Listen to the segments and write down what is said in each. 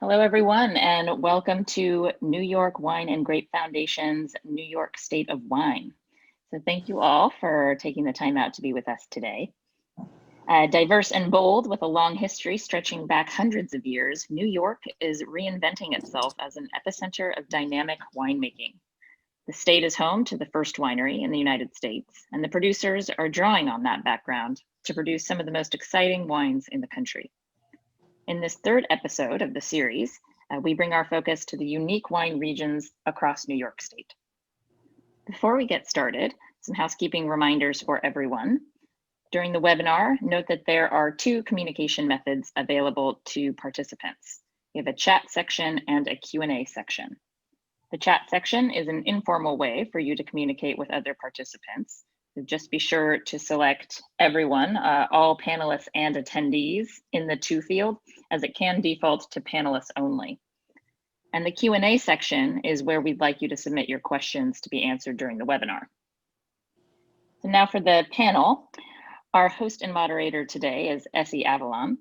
Hello, everyone, and welcome to New York Wine and Grape Foundation's New York State of Wine. So thank you all for taking the time out to be with us today. Diverse and bold with a long history stretching back hundreds of years, New York is reinventing itself as an epicenter of dynamic winemaking. The state is home to the first winery in the United States, and the producers are drawing on that background to produce some of the most exciting wines in the country. In this third episode of the series, we bring our focus to the unique wine regions across New York State. Before we get started, some housekeeping reminders for everyone. During the webinar, note that there are two communication methods available to participants. We have a chat section and a Q&A section. The chat section is an informal way for you to communicate with other participants. So just be sure to select everyone, all panelists and attendees in the to field, as it can default to panelists only. And the Q&A section is where we'd like you to submit your questions to be answered during the webinar. So now for the panel, our host and moderator today is Essi Avellan,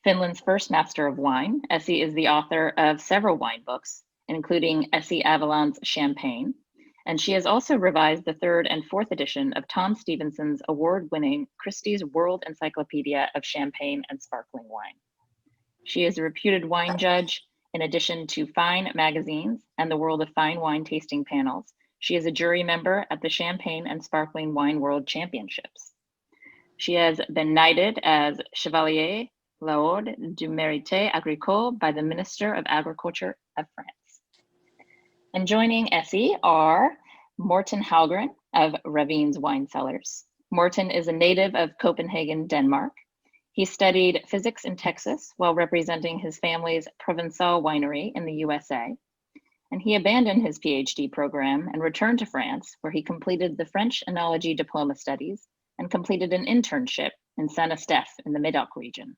Finland's first master of wine. Essi is the author of several wine books, including Essi Avellan's Champagne, and she has also revised the third and fourth edition of Tom Stevenson's award-winning Christie's World Encyclopedia of Champagne and Sparkling Wine. She is a reputed wine judge. In addition to Fine magazines and the World of Fine Wine tasting panels, she is a jury member at the Champagne and Sparkling Wine World Championships. She has been knighted as Chevalier l'Ordre du Mérite Agricole by the Minister of Agriculture of France. And joining Essi are Morten Halgren of Ravines Wine Cellars. Morten is a native of Copenhagen, Denmark. He studied physics in Texas while representing his family's Provençal winery in the USA. And he abandoned his PhD program and returned to France, where he completed the French Enology Diploma Studies and completed an internship in Saint-Estèphe in the Médoc region.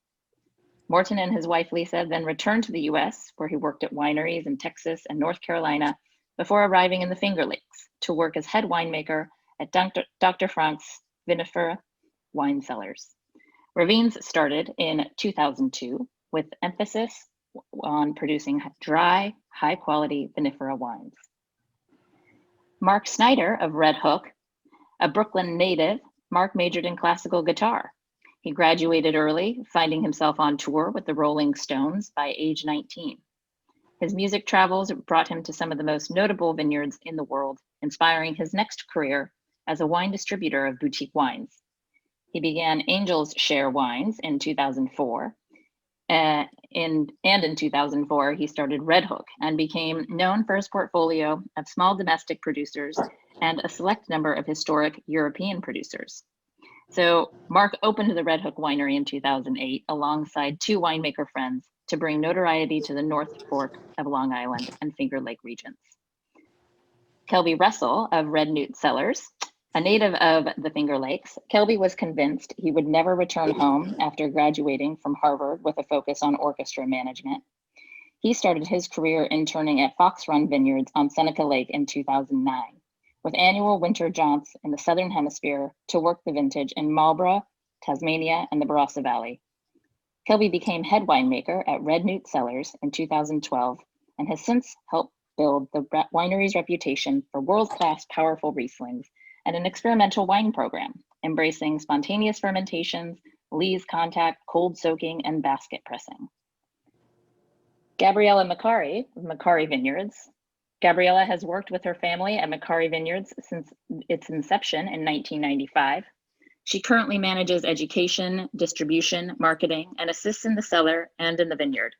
Morten and his wife Lisa then returned to the US, where he worked at wineries in Texas and North Carolina before arriving in the Finger Lakes to work as head winemaker at Dr. Franc's Vinifera Wine Cellars. Ravines started in 2002 with emphasis on producing dry, high-quality vinifera wines. Mark Snyder of Red Hook, a Brooklyn native, Mark majored in classical guitar. He graduated early, finding himself on tour with the Rolling Stones by age 19. His music travels brought him to some of the most notable vineyards in the world, inspiring his next career as a wine distributor of boutique wines. He began Angel's Share Wines in 2004. In 2004, he started Red Hook and became known for his portfolio of small domestic producers and a select number of historic European producers. So Mark opened the Red Hook Winery in 2008 alongside two winemaker friends to bring notoriety to the North Fork of Long Island and Finger Lake regions. Kelby Russell of Red Newt Cellars, a native of the Finger Lakes, Kelby was convinced he would never return home after graduating from Harvard with a focus on orchestra management. He started his career interning at Fox Run Vineyards on Seneca Lake in 2009, with annual winter jaunts in the Southern Hemisphere to work the vintage in Marlborough, Tasmania, and the Barossa Valley. Kelby became head winemaker at Red Newt Cellars in 2012 and has since helped build the winery's reputation for world-class powerful Rieslings and an experimental wine program, embracing spontaneous fermentations, lees contact, cold soaking, and basket pressing. Gabriella Macari of Macari Vineyards. Gabriella has worked with her family at Macari Vineyards since its inception in 1995. She currently manages education, distribution, marketing, and assists in the cellar and in the vineyard.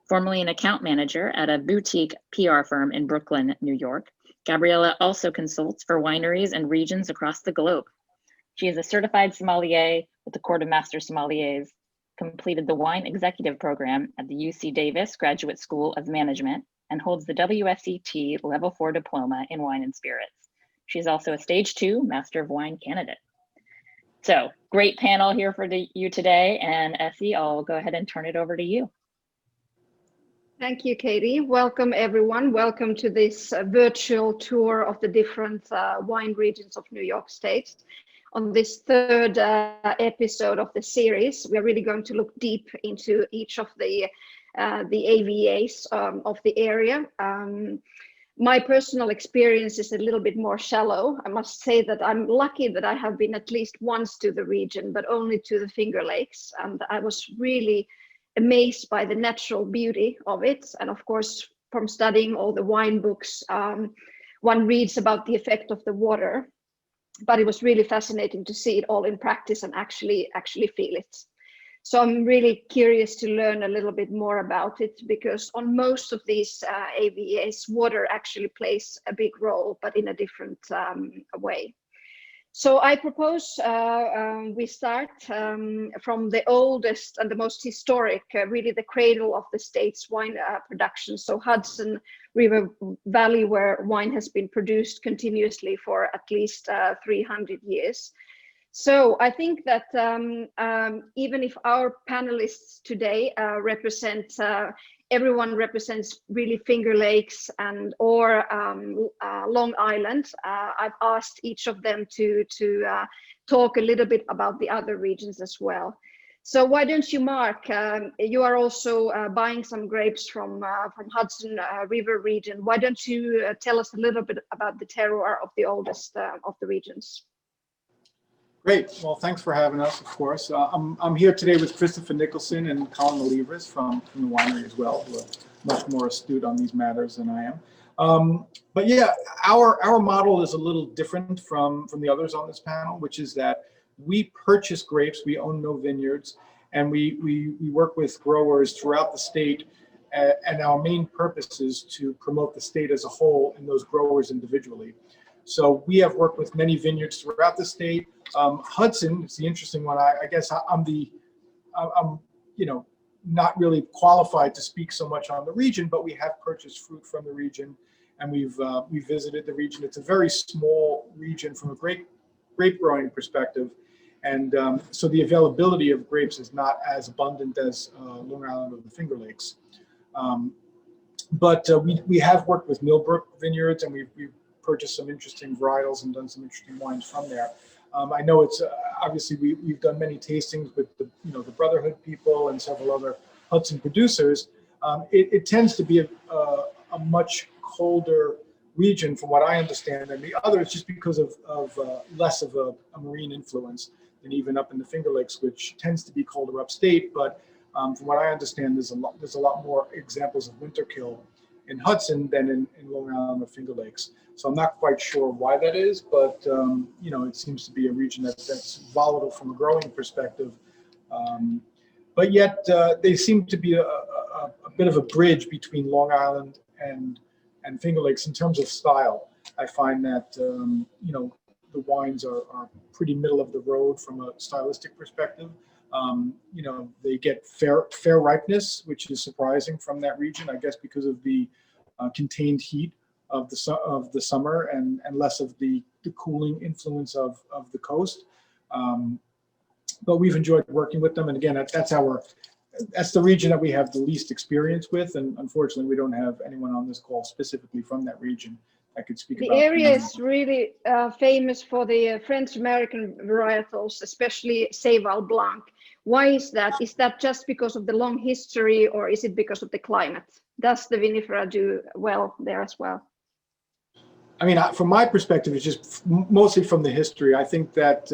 Formerly an account manager at a boutique PR firm in Brooklyn, New York, Gabriella also consults for wineries and regions across the globe. She is a certified sommelier with the Court of Master Sommeliers, completed the wine executive program at the UC Davis Graduate School of Management, and holds the WSET Level 4 diploma in wine and spirits. She's also a Stage 2 Master of Wine candidate. So great panel here for you today, and Essi, I'll go ahead and turn it over to you. Thank you, Katie. Welcome, everyone. Welcome to this virtual tour of the different wine regions of New York State. On this third episode of the series, we're really going to look deep into each of the the AVAs of the area. My personal experience is a little bit more shallow. I must say that I'm lucky that I have been at least once to the region, but only to the Finger Lakes. And I was really amazed by the natural beauty of it. And of course, from studying all the wine books, one reads about the effect of the water. But it was really fascinating to see it all in practice and actually feel it. So I'm really curious to learn a little bit more about it, because on most of these AVAs, water actually plays a big role, but in a different way. So I propose we start from the oldest and the most historic, really the cradle of the state's wine production. So Hudson River Valley, where wine has been produced continuously for at least 300 years. So I think that even if our panelists today everyone represents really Finger Lakes or Long Island, I've asked each of them to talk a little bit about the other regions as well. So why don't you, Mark? You are also buying some grapes from Hudson River region. Why don't you tell us a little bit about the terroir of the oldest of the regions? Great. Well, thanks for having us, of course. I'm here today with Christopher Nicholson and Colin Malivras from the winery as well, who are much more astute on these matters than I am. But yeah, our model is a little different from the others on this panel, which is that we purchase grapes, we own no vineyards, and we work with growers throughout the state. And our main purpose is to promote the state as a whole and those growers individually. So we have worked with many vineyards throughout the state. Hudson is the interesting one. I guess I'm not really qualified to speak so much on the region, but we have purchased fruit from the region, and we've visited the region. It's a very small region from a grape growing perspective, and so the availability of grapes is not as abundant as Long Island or the Finger Lakes. But we have worked with Millbrook Vineyards, and we've purchased some interesting varietals and done some interesting wines from there. I know it's obviously we've done many tastings with the Brotherhood people and several other Hudson producers. It tends to be a much colder region, from what I understand, than the others, just because of less of a marine influence than even up in the Finger Lakes, which tends to be colder upstate. But from what I understand, there's a lot more examples of winter kill in Hudson than in Long Island or Finger Lakes. So I'm not quite sure why that is, but it seems to be a region that's volatile from a growing perspective. But yet they seem to be a bit of a bridge between Long Island and Finger Lakes in terms of style. I find that the wines are pretty middle of the road from a stylistic perspective. They get fair ripeness, which is surprising from that region, I guess, because of the contained heat of the summer and less of the cooling influence of the coast. But we've enjoyed working with them, and again, that's the region that we have the least experience with, and unfortunately, we don't have anyone on this call specifically from that region that could speak about. The area is really famous for the French-American varietals, especially Seyval Blanc. Why is that? Is that just because of the long history, or is it because of the climate? Does the vinifera do well there as well? I mean, from my perspective, it's just mostly from the history. I think that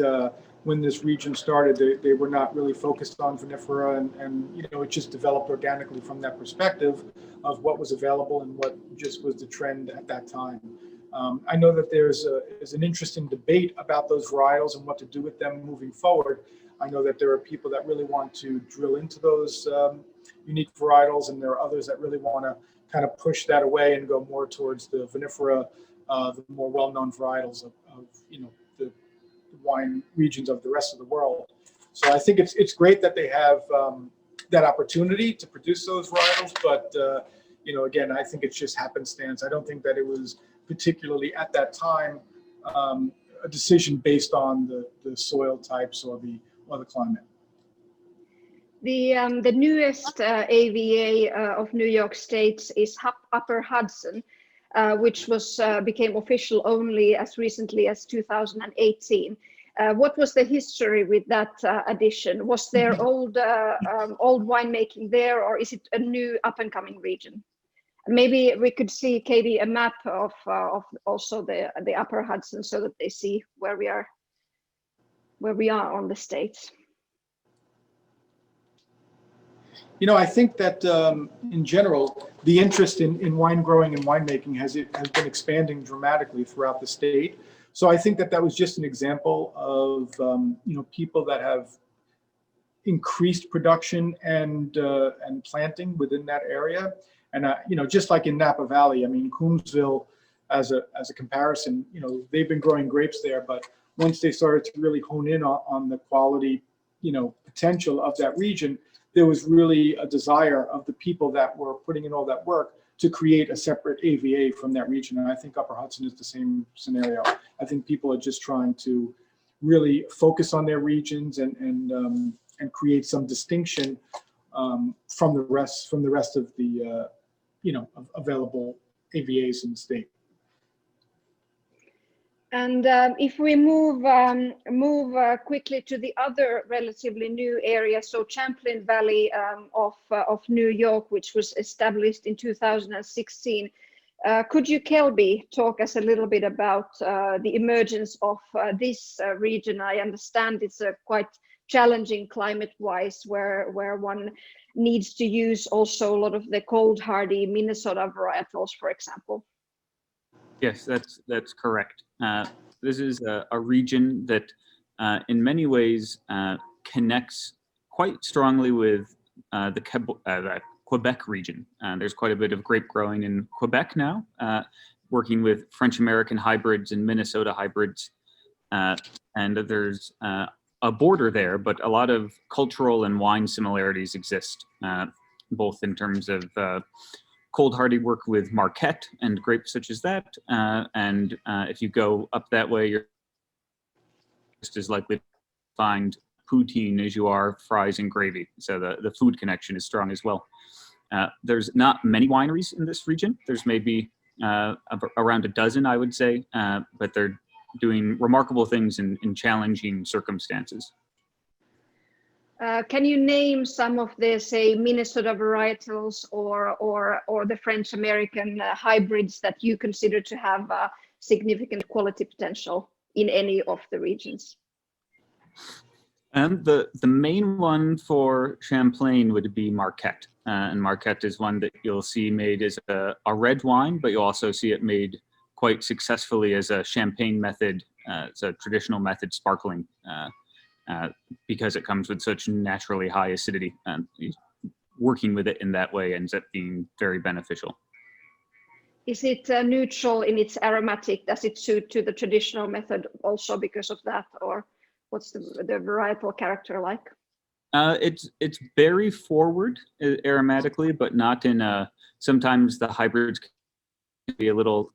when this region started, they were not really focused on vinifera, and it just developed organically from that perspective of what was available and what just was the trend at that time. I know that there's an interesting debate about those varietals and what to do with them moving forward. I know that there are people that really want to drill into those unique varietals, and there are others that really want to kind of push that away and go more towards the vinifera, the more well-known varietals of the wine regions of the rest of the world. So I think it's great that they have that opportunity to produce those varietals, but again, I think it's just happenstance. I don't think that it was particularly at that time a decision based on the soil types or the climate. The newest AVA of New York State is Upper Hudson, which became official only as recently as 2018. What was the history with that addition? Was there old winemaking there, or is it a new up-and-coming region? Maybe we could see, Katie, a map of also the Upper Hudson, so that they see where we are on the states. You know, I think that in general, the interest in wine growing and winemaking has been expanding dramatically throughout the state. So I think that was just an example of people that have increased production and planting within that area. And just like in Napa Valley, I mean, Coombsville, as a comparison, they've been growing grapes there, but once they started to really hone in on the quality, potential of that region, there was really a desire of the people that were putting in all that work to create a separate AVA from that region. And I think Upper Hudson is the same scenario. I think people are just trying to really focus on their regions and create some distinction from the rest of the available AVAs in the state. And if we move quickly to the other relatively new area, so Champlain Valley of New York, which was established in 2016. Could you, Kelby, talk us a little bit about the emergence of this region? I understand it's a quite challenging climate-wise, where one needs to use also a lot of the cold hardy Minnesota varietals, for example. Yes, that's correct. This is a region that in many ways connects quite strongly with the Quebec region. There's quite a bit of grape growing in Quebec now, working with French American hybrids and Minnesota hybrids. And there's a border there, but a lot of cultural and wine similarities exist, both in terms of cold hardy work with Marquette and grapes such as that. And if you go up that way, you're just as likely to find poutine as you are fries and gravy. So the food connection is strong as well. There's not many wineries in this region. There's maybe around a dozen, I would say, but they're doing remarkable things in challenging circumstances. Can you name some of the, say, Minnesota varietals or the French American hybrids that you consider to have significant quality potential in any of the regions? And the main one for Champlain would be Marquette. And Marquette is one that you'll see made as a red wine, but you'll also see it made quite successfully as a champagne method. It's a traditional method sparkling. Because it comes with such naturally high acidity, and working with it in that way ends up being very beneficial. Is it neutral in its aromatic? Does it suit to the traditional method also because of that, or what's the varietal character like? It's berry forward aromatically, but not in sometimes the hybrids can be a little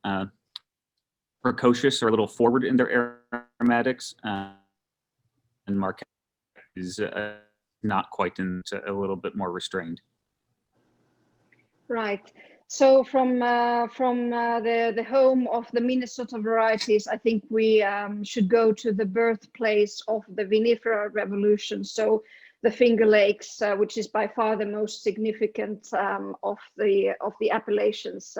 precocious or a little forward in their aromatics. And Marquette is not quite, a little bit more restrained. Right. So from the home of the Minnesota varieties, I think we should go to the birthplace of the vinifera revolution. So the Finger Lakes, which is by far the most significant of the appellations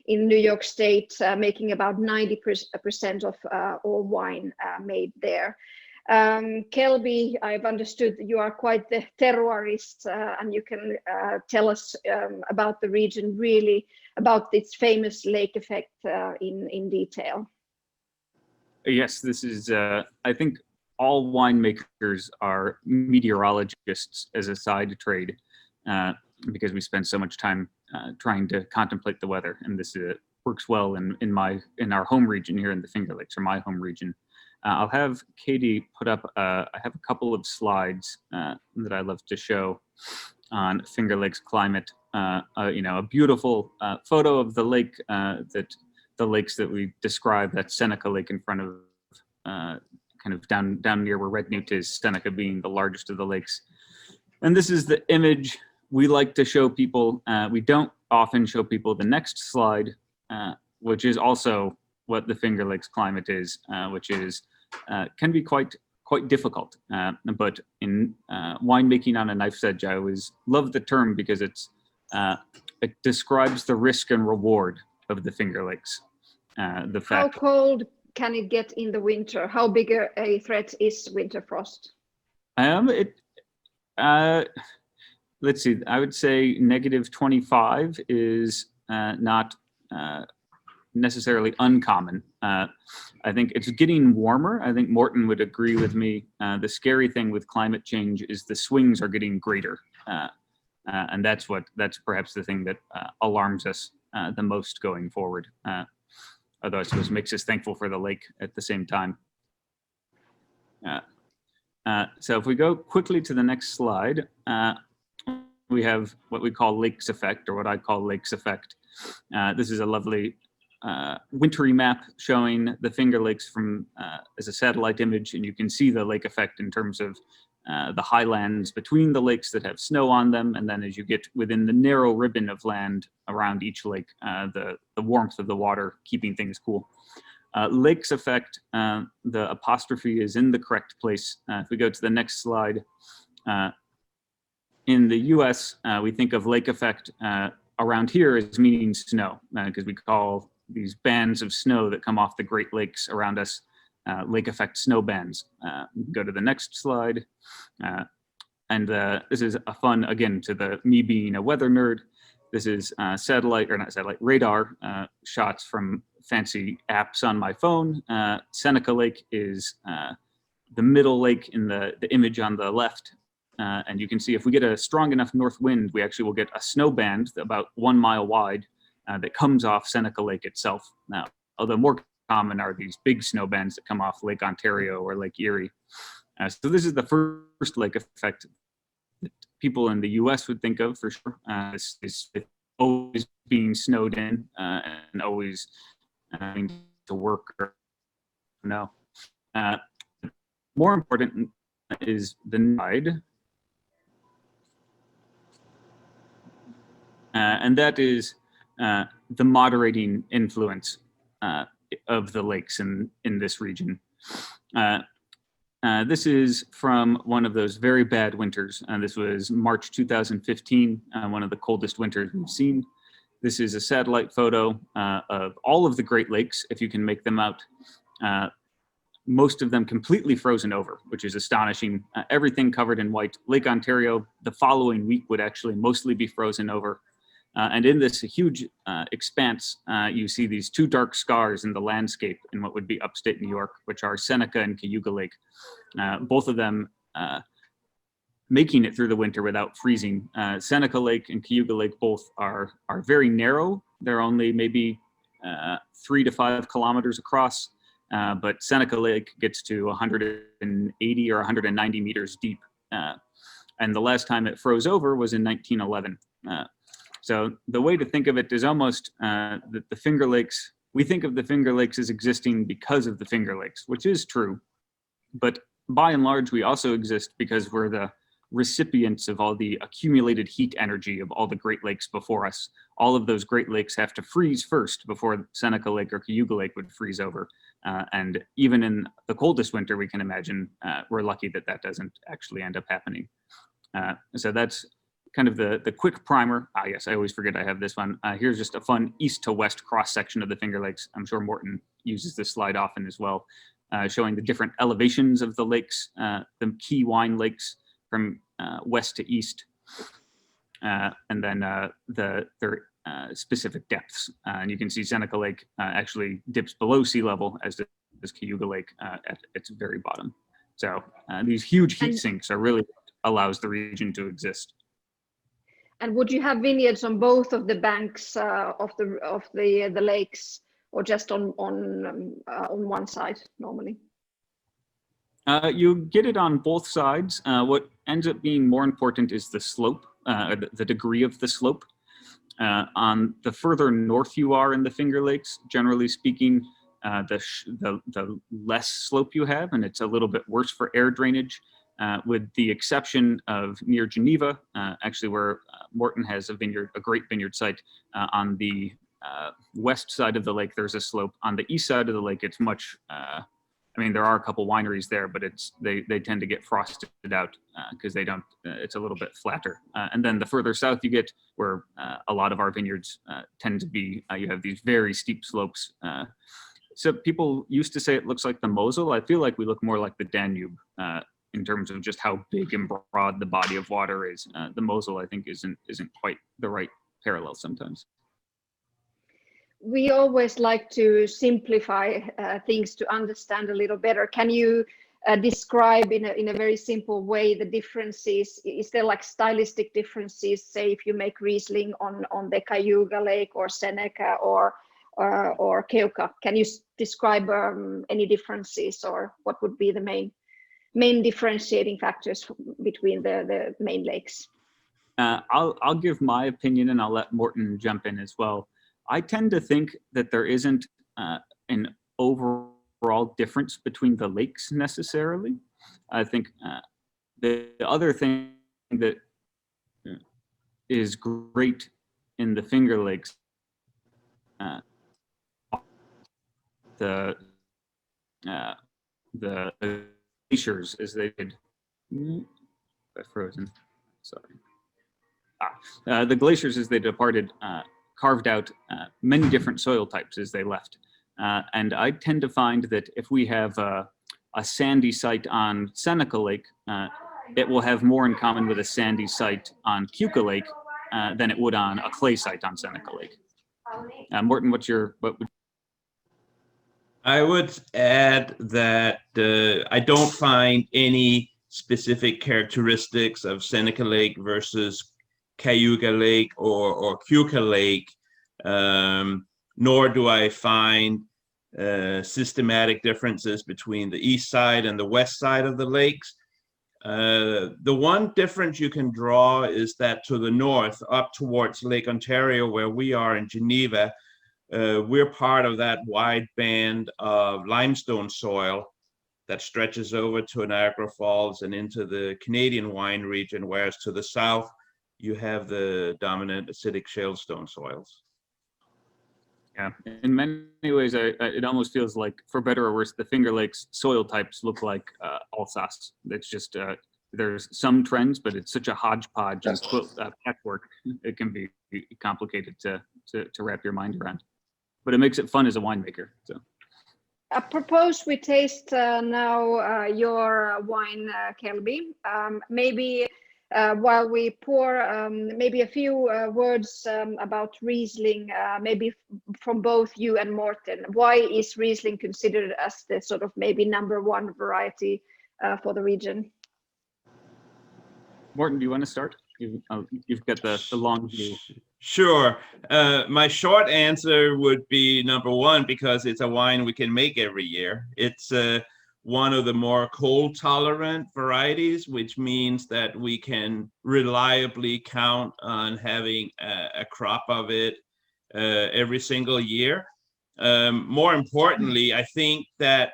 in New York State, making about 90% of all wine made there. Kelby, I've understood that you are quite the terroirist, and you can tell us about the region, really about its famous lake effect in detail. Yes, this is, I think all winemakers are meteorologists as a side trade, because we spend so much time trying to contemplate the weather, and this works well in our home region here in the Finger Lakes, or my home region. I'll have Katie put up, I have a couple of slides that I love to show on Finger Lakes climate. A beautiful photo of the lake, the lakes that we describe, that Seneca Lake in front of, kind of down near where Red Newt is, Seneca being the largest of the lakes. And this is the image we like to show people. We don't often show people the next slide, which is also what the Finger Lakes climate is, which is can be quite difficult. But in winemaking on a knife's edge, I always love the term because it describes the risk and reward of the Finger Lakes. The How fact, cold can it get in the winter? How big a threat is winter frost? Let's see, I would say -25 is not necessarily uncommon. I think it's getting warmer. I think Morten would agree with me. The scary thing with climate change is the swings are getting greater. And that's perhaps the thing that alarms us the most going forward. Although I suppose makes us thankful for the lake at the same time. So if we go quickly to the next slide, we have what we call Lakes Effect, or what I call Lakes Effect. This is a lovely wintry map showing the Finger Lakes from as a satellite image, and you can see the lake effect in terms of the highlands between the lakes that have snow on them, and then as you get within the narrow ribbon of land around each lake, the warmth of the water keeping things cool. Lakes Effect, the apostrophe is in the correct place. If we go to the next slide, in the US, we think of lake effect around here as meaning snow, because we call these bands of snow that come off the Great Lakes around us lake effect snow bands. Go to the next slide. And this is a fun, again, to me being a weather nerd, this is radar shots from fancy apps on my phone. Seneca Lake is the middle lake in the image on the left. And you can see if we get a strong enough north wind, we actually will get a snow band about 1 mile wide that comes off Seneca Lake itself. Now, although more common are these big snow bands that come off Lake Ontario or Lake Erie. So this is the first lake effect that people in the US would think of for sure. Is always being snowed in and always having to work or no. More important is the tide. And that is the moderating influence of the lakes in this region. This is from one of those very bad winters. This was March 2015, one of the coldest winters we've seen. This is a satellite photo of all of the Great Lakes, if you can make them out. Most of them completely frozen over, which is astonishing. Everything covered in white. Lake Ontario, the following week, would actually mostly be frozen over. And in this huge expanse, you see these two dark scars in the landscape in what would be upstate New York, which are Seneca and Cayuga Lake. Both of them making it through the winter without freezing. Seneca Lake and Cayuga Lake both are very narrow. They're only maybe 3 to 5 kilometers across, but Seneca Lake gets to 180 or 190 meters deep. And the last time it froze over was in 1911. So the way to think of it is almost that the Finger Lakes, we think of the Finger Lakes as existing because of the Finger Lakes, which is true. But by and large, we also exist because we're the recipients of all the accumulated heat energy of all the Great Lakes before us. All of those Great Lakes have to freeze first before Seneca Lake or Cayuga Lake would freeze over. And even in the coldest winter we can imagine, we're lucky that that doesn't actually end up happening. So that's kind of the quick primer. Yes, I always forget I have this one. Here's just a fun east to west cross section of the Finger Lakes. I'm sure Morten uses this slide often as well, showing the different elevations of the lakes, the key wine lakes from west to east, and then their specific depths. And you can see Seneca Lake actually dips below sea level, as does Cayuga Lake at its very bottom. So these huge heat sinks are really what allows the region to exist. And would you have vineyards on both of the banks of the lakes, or just on one side normally? You get it on both sides. What ends up being more important is the slope, the degree of the slope. On the further north you are in the Finger Lakes, generally speaking, the less slope you have, and it's a little bit worse for air drainage. With the exception of near Geneva, actually where Morten has a great vineyard site. On the west side of the lake, there's a slope. On the east side of the lake, it's much I mean, there are a couple wineries there, but they tend to get frosted out because they don't. It's a little bit flatter. And then the further south you get, where a lot of our vineyards tend to be, you have these very steep slopes. So people used to say it looks like the Mosel. I feel like we look more like the Danube in terms of just how big and broad the body of water is. The Mosel, I think, isn't quite the right parallel sometimes. We always like to simplify things to understand a little better. Can you describe in a very simple way the differences? Is there like stylistic differences, say if you make Riesling on the Cayuga Lake or Seneca or Keuka? Can you describe any differences, or what would be the main differentiating factors between the main lakes? I'll give my opinion, and I'll let Morten jump in as well. I tend to think that there isn't an overall difference between the lakes necessarily. I think the other thing that is great in the Finger Lakes, the glaciers, as they did. Frozen. Sorry. The glaciers, as they departed, carved out many different soil types as they left. And I tend to find that if we have a sandy site on Seneca Lake, it will have more in common with a sandy site on Keuka Lake than it would on a clay site on Seneca Lake. Morten, what would I would add that I don't find any specific characteristics of Seneca Lake versus Cayuga Lake or Keuka Lake, nor do I find systematic differences between the east side and the west side of the lakes. The one difference you can draw is that to the north, up towards Lake Ontario, where we are in Geneva, we're part of that wide band of limestone soil that stretches over to Niagara Falls and into the Canadian wine region, whereas to the south, you have the dominant acidic shale-stone soils. Yeah, in many ways, it almost feels like, for better or worse, the Finger Lakes soil types look like Alsace. It's just, there's some trends, but it's such a hodgepodge and patchwork, it can be complicated to wrap your mind around. But it makes it fun as a winemaker. So. I propose we taste now your wine, Kelby. Maybe while we pour, maybe a few words about Riesling, maybe from both you and Morten. Why is Riesling considered as the sort of maybe #1 variety for the region? Morten, do you want to start? You've got the long view. Sure. My short answer would be #1, because it's a wine we can make every year. It's one of the more cold tolerant varieties, which means that we can reliably count on having a crop of it every single year. More importantly, I think that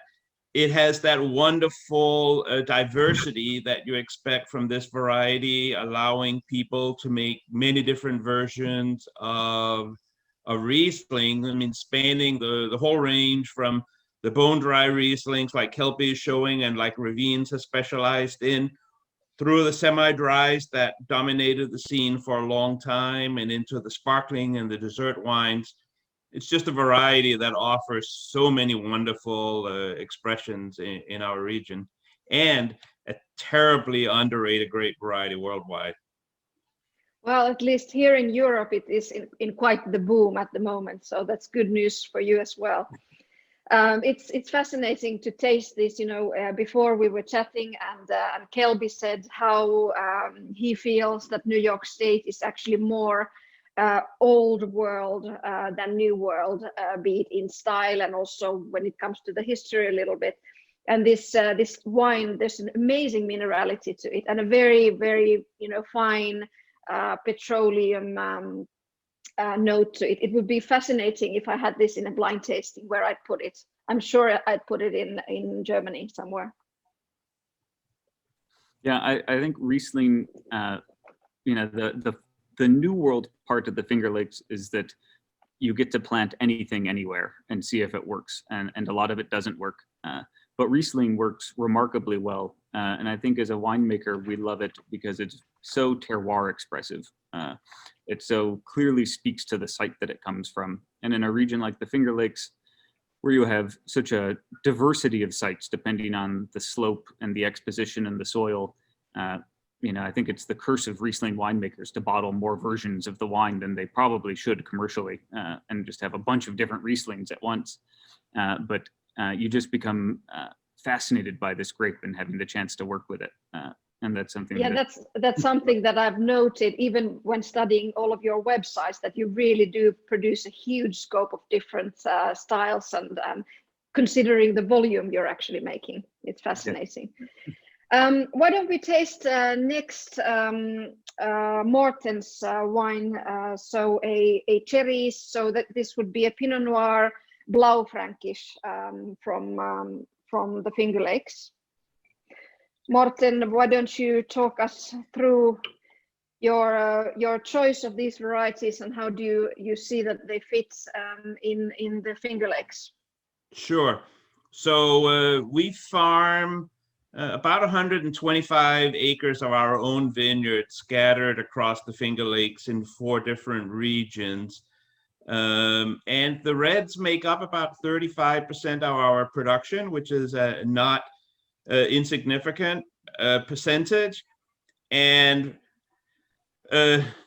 it has that wonderful diversity that you expect from this variety, allowing people to make many different versions of Riesling. I mean, spanning the whole range from the bone dry Rieslings like Kelby is showing and like Ravines has specialized in, through the semi-dries that dominated the scene for a long time, and into the sparkling and the dessert wines. It's just a variety that offers so many wonderful expressions in our region, and a terribly underrated great variety worldwide. Well, at least here in Europe, it is in quite the boom at the moment. So that's good news for you as well. It's fascinating to taste this. You know, before we were chatting, and Kelby said how he feels that New York State is actually more old world than new world, be it in style and also when it comes to the history a little bit. And this wine, there's an amazing minerality to it, and a very, very fine petroleum note to it. It would be fascinating if I had this in a blind tasting, where I'd put it. I'm sure I'd put it in Germany somewhere. Yeah, I think Riesling, the New World part of the Finger Lakes is that you get to plant anything anywhere and see if it works, and a lot of it doesn't work. but Riesling works remarkably well. And I think as a winemaker, we love it because it's so terroir expressive. It so clearly speaks to the site that it comes from. And in a region like the Finger Lakes, where you have such a diversity of sites depending on the slope and the exposition and the soil, I think it's the curse of Riesling winemakers to bottle more versions of the wine than they probably should commercially, and just have a bunch of different Rieslings at once. But you just become fascinated by this grape and having the chance to work with it. And that's something. Yeah, that's something that I've noted even when studying all of your websites, that you really do produce a huge scope of different styles, and considering the volume you're actually making, it's fascinating. Why don't we taste next Morten's wine? So a cherries. So that this would be a Pinot Noir Blau Frankish from the Finger Lakes. Morten, why don't you talk us through your choice of these varieties, and how do you see that they fit in the Finger Lakes? Sure. So we farm about 125 acres of our own vineyard scattered across the Finger Lakes in 4 different regions. And the reds make up about 35% of our production, which is not insignificant percentage. And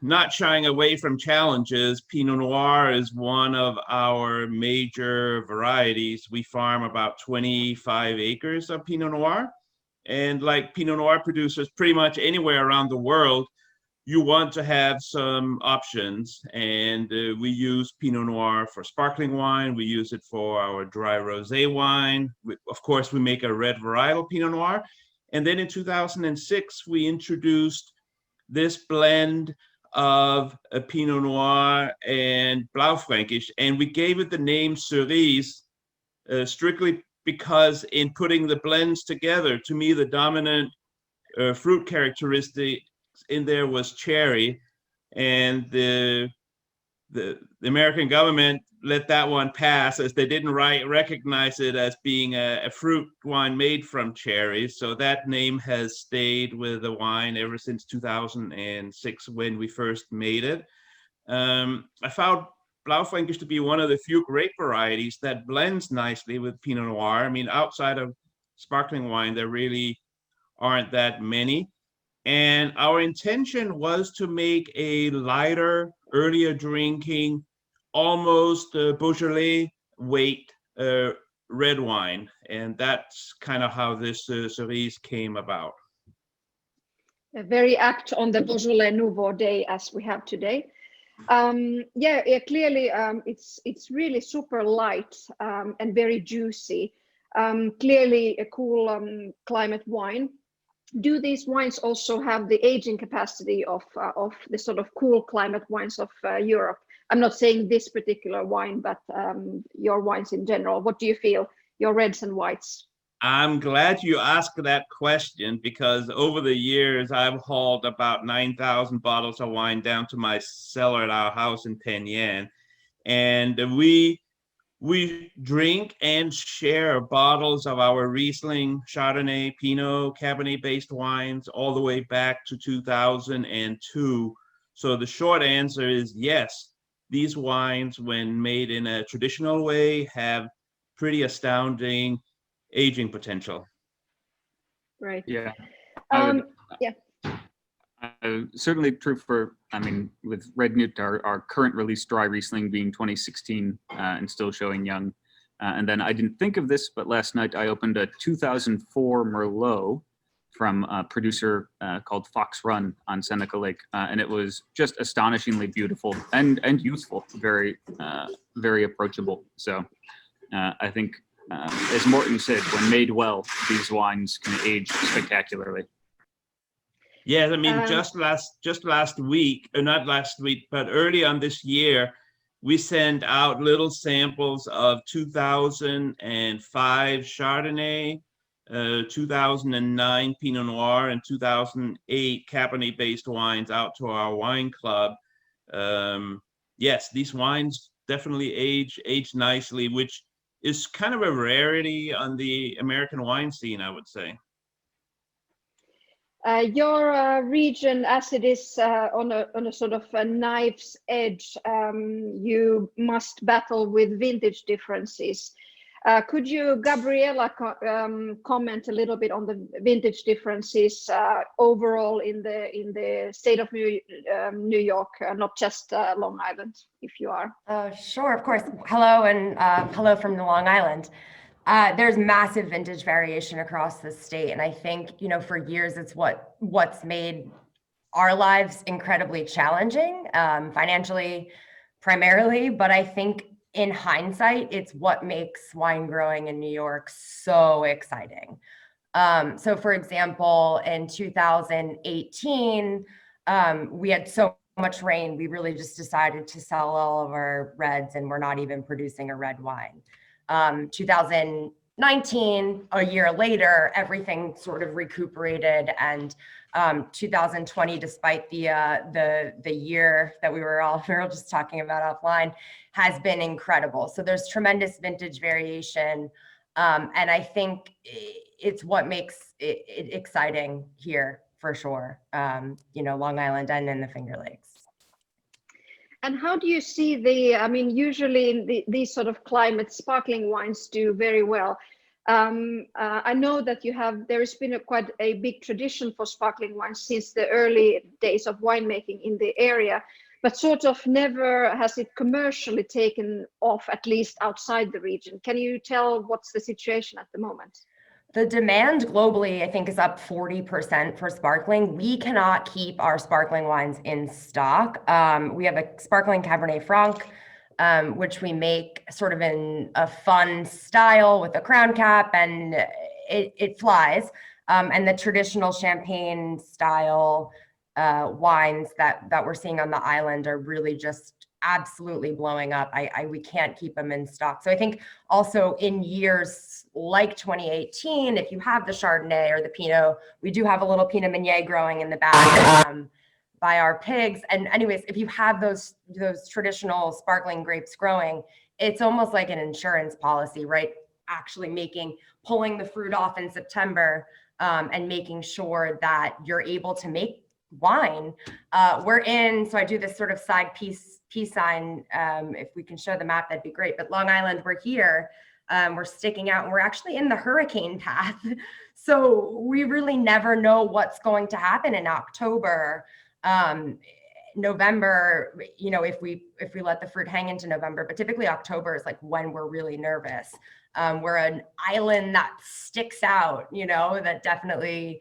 not shying away from challenges, Pinot Noir is one of our major varieties. We farm about 25 acres of Pinot Noir. And like Pinot Noir producers pretty much anywhere around the world, you want to have some options. And we use Pinot Noir for sparkling wine. We use it for our dry rosé wine. Of course, we make a red varietal Pinot Noir. And then in 2006, we introduced this blend of a Pinot Noir and Blau Frankish, and we gave it the name Cerise strictly because in putting the blends together, to me, the dominant fruit characteristic in there was cherry, and the American government let that one pass as they didn't recognize it as being a fruit wine made from cherries. So that name has stayed with the wine ever since 2006 when we first made it. I found Blau Frankish to be one of the few grape varieties that blends nicely with Pinot Noir. I mean, outside of sparkling wine, there really aren't that many. And our intention was to make a lighter, earlier drinking, almost Beaujolais weight red wine. And that's kind of how this Cerise came about. Very apt on the Beaujolais Nouveau day as we have today. Yeah, clearly it's really super light and very juicy. Clearly a cool climate wine. Do these wines also have the aging capacity of the sort of cool climate wines of Europe? I'm not saying this particular wine, but your wines in general. What do you feel, your reds and whites? I'm glad you asked that question, because over the years, I've hauled about 9,000 bottles of wine down to my cellar at our house in Penn Yan. And we drink and share bottles of our Riesling, Chardonnay, Pinot, Cabernet-based wines all the way back to 2002. So the short answer is yes. These wines, when made in a traditional way, have pretty astounding aging potential. Right. Yeah. Yeah. Certainly true for, I mean, with Red Newt, our current release dry Riesling being 2016 and still showing young. And then I didn't think of this, but last night I opened a 2004 Merlot from a producer called Fox Run on Seneca Lake. And it was just astonishingly beautiful and youthful, very, very approachable. So I think, as Morten said, when made well, these wines can age spectacularly. Yeah, I mean, just last week, or not last week, but early on this year, we sent out little samples of 2005 Chardonnay, 2009 Pinot Noir, and 2008 Cabernet-based wines out to our wine club. Yes, these wines definitely age nicely, which is kind of a rarity on the American wine scene, I would say. Your region, as it is on a sort of a knife's edge, you must battle with vintage differences. Could you, Gabriella, comment a little bit on the vintage differences overall in the state of New York, not just Long Island, if you are? Sure, of course. Hello, and hello from Long Island. There's massive vintage variation across the state, and I think, for years it's what's made our lives incredibly challenging, financially primarily, but I think in hindsight, it's what makes wine growing in New York so exciting. So for example, in 2018, we had so much rain, we really just decided to sell all of our reds, and we're not even producing a red wine. 2019, a year later, everything sort of recuperated, and 2020, despite the year that we were all just talking about offline, has been incredible. So there's tremendous vintage variation, and I think it's what makes it exciting here for sure. Long Island and in the Finger Lakes. And how do you see usually in these sort of climates, sparkling wines do very well. I know that there has been quite a big tradition for sparkling wines since the early days of winemaking in the area, but sort of never has it commercially taken off, at least outside the region. Can you tell what's the situation at the moment? The demand globally, I think, is up 40% for sparkling. We cannot keep our sparkling wines in stock. We have a sparkling Cabernet Franc, which we make sort of in a fun style with a crown cap, and it flies. And the traditional champagne style wines that we're seeing on the island are really just absolutely blowing up. We can't keep them in stock. So I think also in years like 2018, if you have the Chardonnay or the Pinot, we do have a little Pinot Meunier growing in the back by our pigs. And anyways, if you have those traditional sparkling grapes growing, it's almost like an insurance policy, right? Actually pulling the fruit off in September and making sure that you're able to make wine. So I do this sort of side peace sign. If we can show the map, that'd be great. But Long Island, we're here, we're sticking out, and we're actually in the hurricane path. So we really never know what's going to happen in October, November, if we let the fruit hang into November, but typically October is like when we're really nervous. We're an island that sticks out, that definitely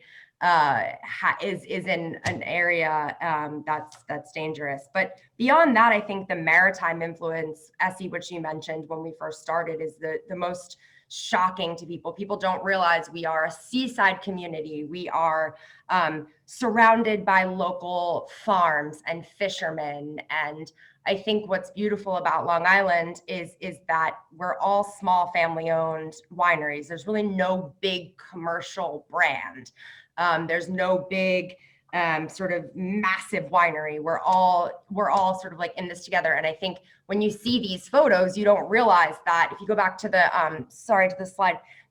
is in an area that's dangerous. But beyond that, I think the maritime influence, Essi, which you mentioned when we first started, is the most shocking to people. People don't realize we are a seaside community. We are surrounded by local farms and fishermen. And I think what's beautiful about Long Island is that we're all small family-owned wineries. There's really no big commercial brand. There's no big sort of massive winery. We're all sort of like in this together. And I think when you see these photos, you don't realize that. If you go back to the slide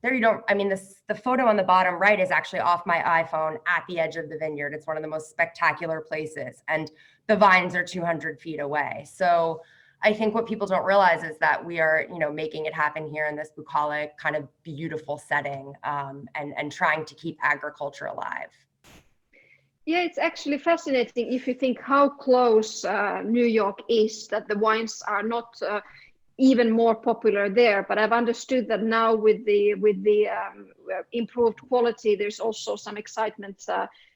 there, the photo on the bottom right is actually off my iPhone at the edge of the vineyard. It's one of the most spectacular places, and the vines are 200 feet away. So I think what people don't realize is that we are, making it happen here in this bucolic kind of beautiful setting, and trying to keep agriculture alive. Yeah, it's actually fascinating if you think how close New York is, that the wines are not even more popular there. But I've understood that now with the improved quality, there's also some excitement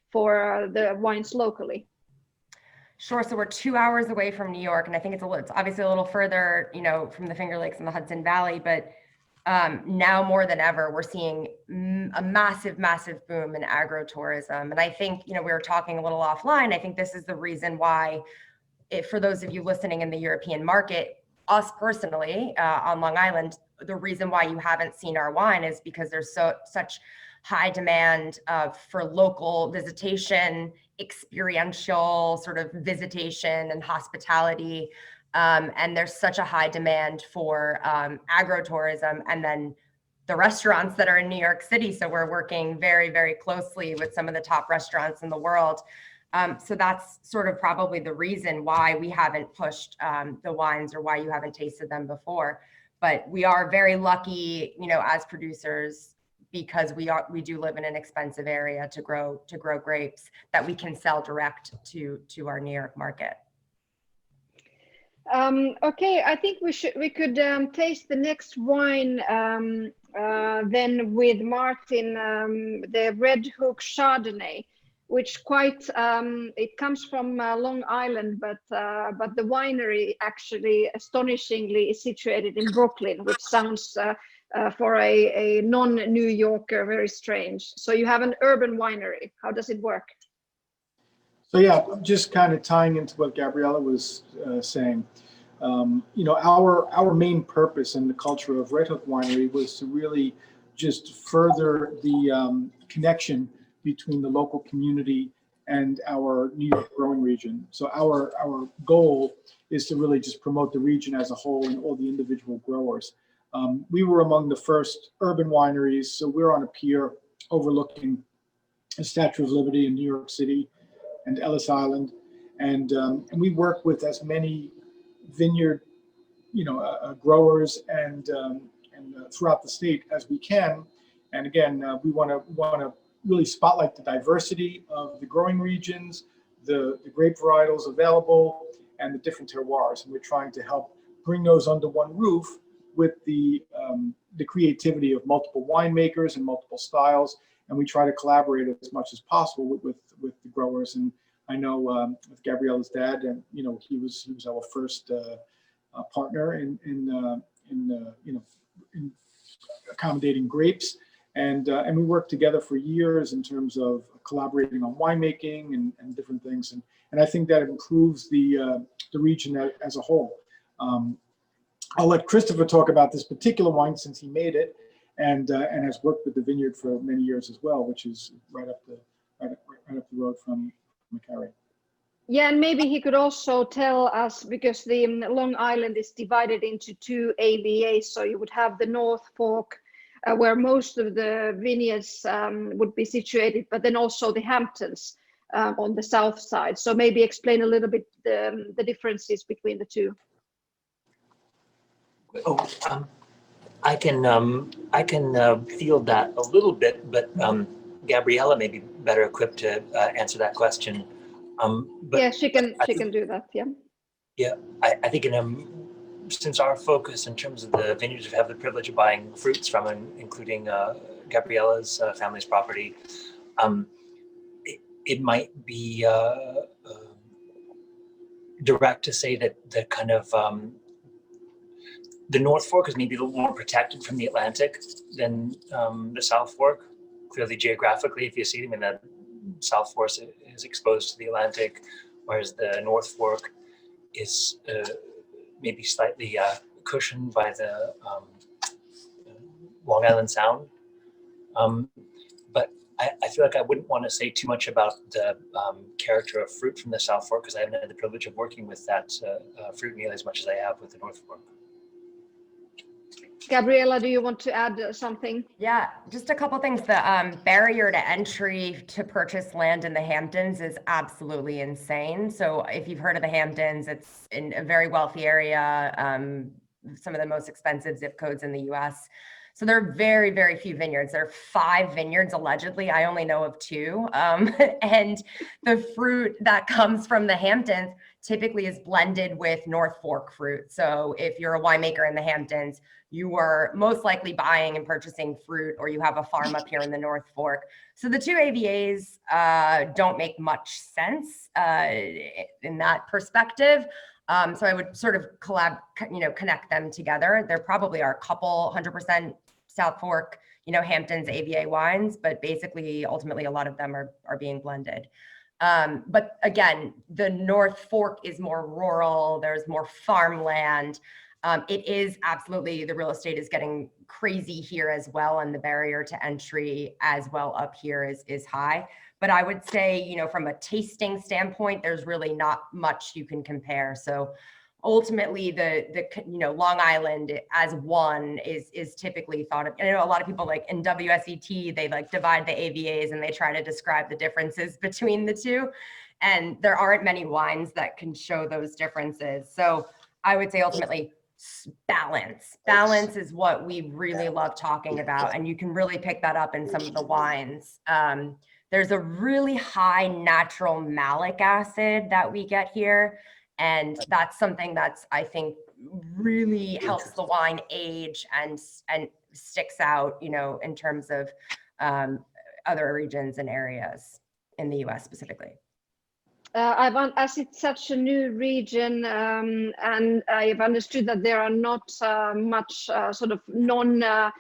for the wines locally. Sure. So we're 2 hours away from New York, and I think it's obviously a little further, from the Finger Lakes and the Hudson Valley, but now more than ever, we're seeing a massive, massive boom in agritourism. And I think, we were talking a little offline, I think this is the reason why, for those of you listening in the European market, us personally on Long Island, the reason why you haven't seen our wine is because there's such high demand for local visitation, experiential sort of visitation and hospitality. And there's such a high demand for agro-tourism, and then the restaurants that are in New York City. So we're working very, very closely with some of the top restaurants in the world. So that's sort of probably the reason why we haven't pushed the wines, or why you haven't tasted them before. But we are very lucky, as producers, because we do live in an expensive area to grow grapes that we can sell direct to our New York market. Okay, I think we could taste the next wine then with Martin, the Red Hook Chardonnay, which it comes from Long Island, but the winery actually astonishingly is situated in Brooklyn, which sounds for a non-New Yorker very strange. So you have an urban winery. How does it work? So yeah, just kind of tying into what Gabriella was saying. Our main purpose in the culture of Red Hook Winery was to really just further the connection between the local community and our New York growing region. So our goal is to really just promote the region as a whole and all the individual growers. We were among the first urban wineries, so we're on a pier overlooking the Statue of Liberty in New York City and Ellis Island, and we work with as many vineyard, growers and throughout the state as we can. And again, we want to really spotlight the diversity of the growing regions, the grape varietals available, and the different terroirs. And we're trying to help bring those under one roof with the creativity of multiple winemakers and multiple styles. And we try to collaborate as much as possible with the growers. And I know with Gabriella's dad, and he was our first partner in accommodating grapes, and we worked together for years in terms of collaborating on winemaking and different things, and I think that improves the region as a whole. I'll let Christopher talk about this particular wine since he made it and has worked with the vineyard for many years as well, which is right up the road from Macari. Yeah, and maybe he could also tell us, because the Long Island is divided into two AVAs, so you would have the North Fork, where most of the vineyards would be situated, but then also the Hamptons on the south side. So maybe explain a little bit the differences between the two. Oh, I can field that a little bit, but Gabriella may be better equipped to answer that question. But yeah, she can do that. Yeah. Yeah, I think since our focus in terms of the vineyards we have the privilege of buying fruits from, including Gabriella's family's property, it might be direct to say that the kind of the North Fork is maybe a little more protected from the Atlantic than the South Fork. Clearly, geographically, if you see them, the South Fork is exposed to the Atlantic, whereas the North Fork is maybe slightly cushioned by the Long Island Sound. But I feel like I wouldn't want to say too much about the character of fruit from the South Fork, because I haven't had the privilege of working with that fruit nearly as much as I have with the North Fork. Gabriella, do you want to add something? Yeah, just a couple things. The barrier to entry to purchase land in the Hamptons is absolutely insane. So if you've heard of the Hamptons, it's in a very wealthy area, some of the most expensive zip codes in the US. So there are very, very few vineyards. There are 5 vineyards, allegedly. I only know of 2. And the fruit that comes from the Hamptons typically is blended with North Fork fruit. So if you're a winemaker in the Hamptons, you are most likely buying and purchasing fruit, or you have a farm up here in the North Fork. So the 2 AVAs don't make much sense in that perspective. So I would sort of connect them together. There probably are a couple 100% South Fork, Hamptons AVA wines, but basically, ultimately, a lot of them are being blended. But again, the North Fork is more rural. There's more farmland. It is absolutely, the real estate is getting crazy here as well, and the barrier to entry as well up here is high. But I would say, from a tasting standpoint, there's really not much you can compare. So ultimately the Long Island as one is typically thought of. I know a lot of people like in WSET, they like divide the AVAs and they try to describe the differences between the two. And there aren't many wines that can show those differences. So I would say ultimately balance. Balance is what we really love talking about. And you can really pick that up in some of the wines. There's a really high natural malic acid that we get here. And that's something that's, I think, really helps the wine age and sticks out, in terms of other regions and areas in the US specifically. As it's such a new region, and I've understood that there are not much sort of non-French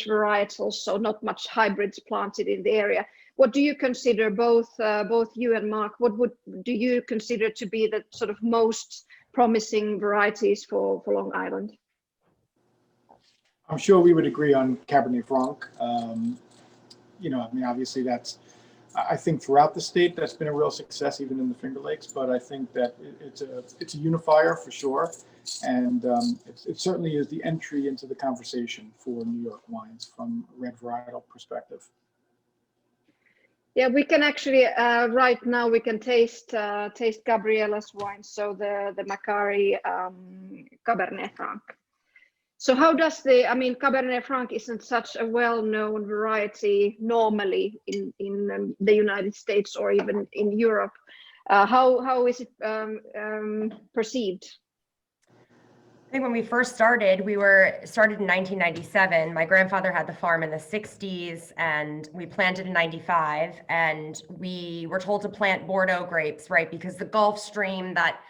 varietals, so not much hybrids planted in the area. What do you consider, both you and Mark, do you consider to be the sort of most promising varieties for Long Island? I'm sure we would agree on Cabernet Franc. Obviously that's, I think throughout the state, that's been a real success, even in the Finger Lakes. But I think that it's a unifier for sure, and it certainly is the entry into the conversation for New York wines from a red varietal perspective. Yeah, we can actually right now we can taste Gabriella's wine, so the Macari Cabernet Franc. So how does Cabernet Franc isn't such a well-known variety normally in the United States or even in Europe. How is it perceived? I think when we first started, started in 1997. My grandfather had the farm in the 60s and we planted in 95, and we were told to plant Bordeaux grapes, right? Because the Gulf Stream that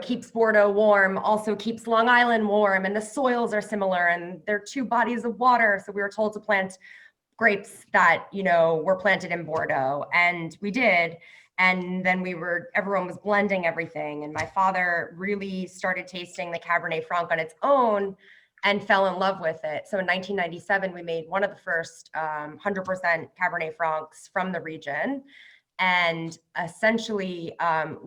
keeps Bordeaux warm also keeps Long Island warm, and the soils are similar and they're two bodies of water. So we were told to plant grapes that, were planted in Bordeaux, and we did. And then everyone was blending everything. And my father really started tasting the Cabernet Franc on its own and fell in love with it. So in 1997, we made one of the first 100% Cabernet Francs from the region. And essentially,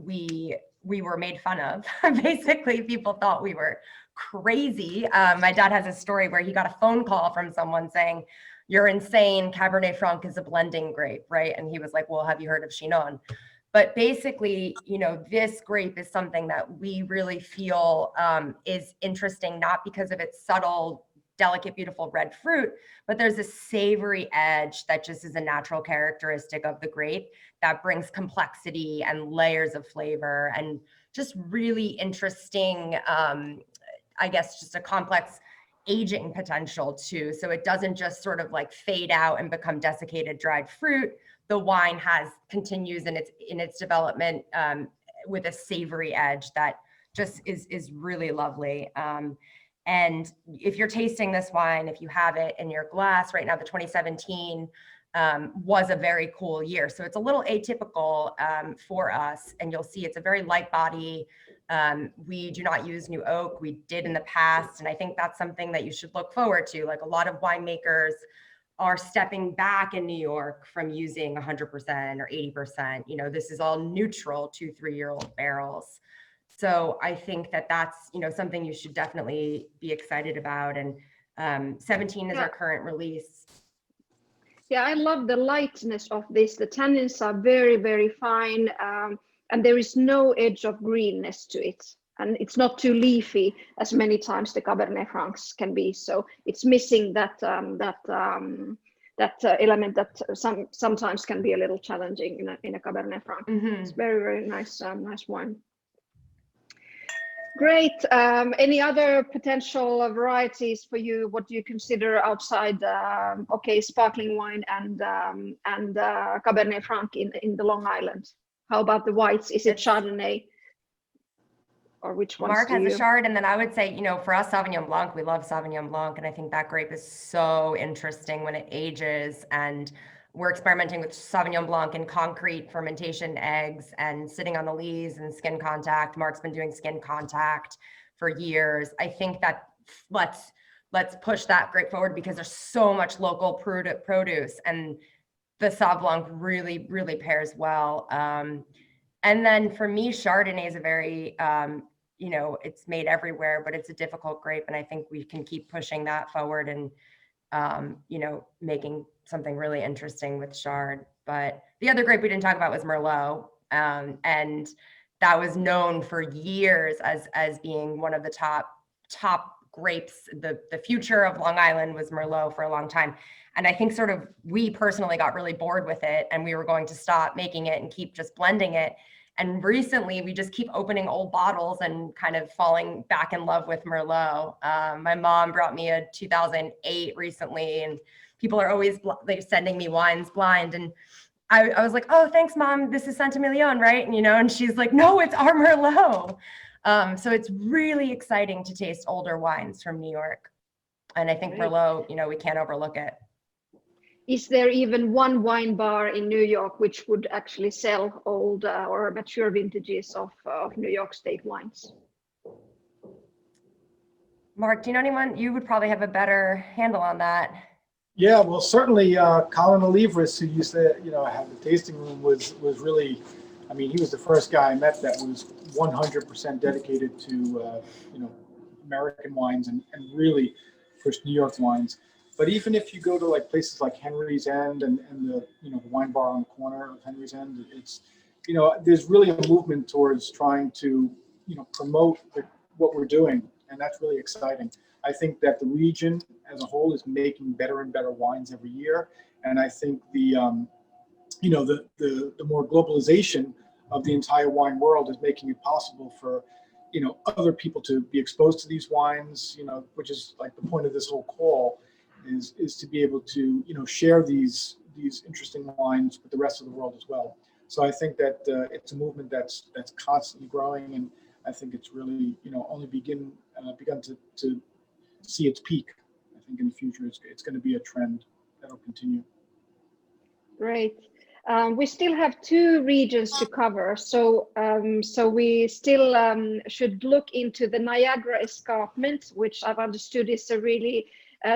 we were made fun of. Basically, people thought we were crazy. My dad has a story where he got a phone call from someone saying, "You're insane, Cabernet Franc is a blending grape," right? And he was like, "Well, have you heard of Chinon?" But basically, this grape is something that we really feel is interesting, not because of its subtle, delicate, beautiful red fruit, but there's a savory edge that just is a natural characteristic of the grape that brings complexity and layers of flavor and just really interesting, I guess, just a complex aging potential too. So it doesn't just sort of like fade out and become desiccated dried fruit. The wine continues in its development with a savory edge that just is really lovely. And if you're tasting this wine, if you have it in your glass right now, the 2017 was a very cool year. So it's a little atypical for us, and you'll see it's a very light body. We do not use new oak. We did in the past, and I think that's something that you should look forward to. Like, a lot of winemakers are stepping back in New York from using 100% or 80%. This is all neutral 2-3-year-old barrels. So I think that that's, something you should definitely be excited about. And 17 is our current release. Yeah, I love the lightness of this. The tannins are very, very fine, and there is no edge of greenness to it. And it's not too leafy as many times the Cabernet Francs can be. So it's missing that element that sometimes can be a little challenging in a Cabernet Franc. Mm-hmm. It's very, very nice, nice wine. Great. Any other potential varieties for you? What do you consider outside, sparkling wine and Cabernet Franc in the Long Island? How about the whites? Is it Chardonnay? Or which ones? Mark has a Chard, and then I would say, for us, Sauvignon Blanc, we love Sauvignon Blanc, and I think that grape is so interesting when it ages, and we're experimenting with Sauvignon Blanc in concrete fermentation eggs and sitting on the lees and skin contact. Mark's been doing skin contact for years. I think that let's push that grape forward because there's so much local produce, and the Sauv Blanc really, really pairs well. And then for me, Chardonnay is a very, you know, it's made everywhere, but it's a difficult grape. And I think we can keep pushing that forward and, you know, making something really interesting with Chard. But the other grape we didn't talk about was Merlot. And that was known for years as being one of the top grapes. The future of Long Island was Merlot for a long time. And I think sort of we personally got really bored with it and we were going to stop making it and keep just blending it. And recently we just keep opening old bottles and kind of falling back in love with Merlot. My mom brought me a 2008 recently, and people are always like sending me wines blind. And I was like, oh, thanks, Mom. This is Saint-Emilion, right? And, you know, and she's like, no, it's our Merlot. So it's really exciting to taste older wines from New York. And I think Merlot, you know, we can't overlook it. Is there even one wine bar in New York which would actually sell old or mature vintages of New York State wines? Mark, do you know anyone? You would probably have a better handle on that. Yeah, well, certainly Colin Olivris, who used to, you know, have the tasting room, was really, I mean, he was the first guy I met that was 100% dedicated to, you know, American wines and really pushed New York wines. But even if you go to like places like Henry's End and the, you know, the wine bar on the corner of Henry's End, it's, you know, there's really a movement towards trying to, you know, promote what we're doing. And that's really exciting. I think that the region as a whole is making better and better wines every year. And I think the, you know, the more globalization of the entire wine world is making it possible for, you know, other people to be exposed to these wines, you know, which is like the point of this whole call. Is to be able to, you know, share these interesting wines with the rest of the world as well. So I think that it's a movement that's constantly growing, and I think it's really, you know, only begun to see its peak. I think in the future it's going to be a trend that'll continue. Great. We still have 2 regions to cover, so we still should look into the Niagara Escarpment, which I've understood is a really